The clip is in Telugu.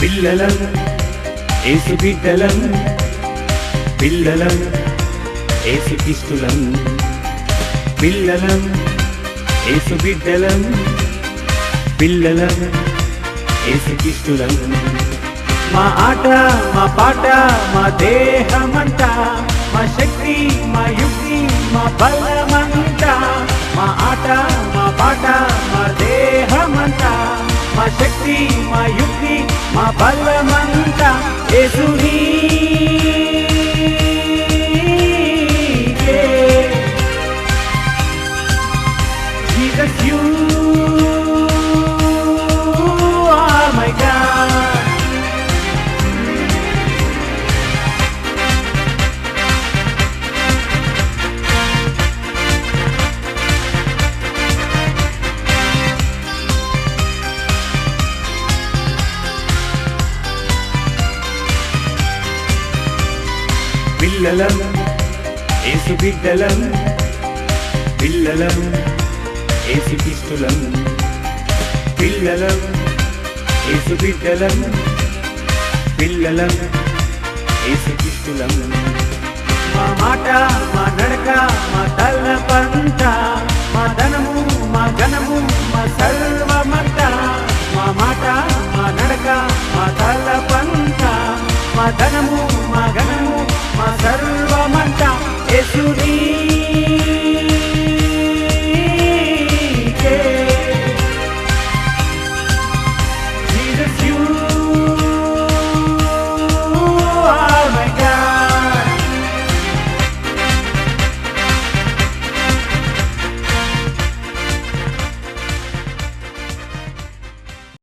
పిల్లలం యేసు బిడ్డలం, పిల్లలం యేసు క్రీస్తులం, పిల్లలం యేసు బిడ్డలం, పిల్లలం యేసు క్రీస్తులం. మా ఆట మా పాట మా దేహమంతా, మా శక్తి మా యుక్తి మా బలమంతా, మా ఆట మా పాట మా దేహమంతా, మా శక్తి మా యుక్తి మా బలమంతా యేసుని Jesus, you are my God. పిల్లలం యేసు బిడ్డలం, పిల్లలం యేసు క్రీస్తులం, పిల్లలం యేసు బిడ్డలం, పిల్లలం యేసు క్రీస్తులం. మా మాట మా నడక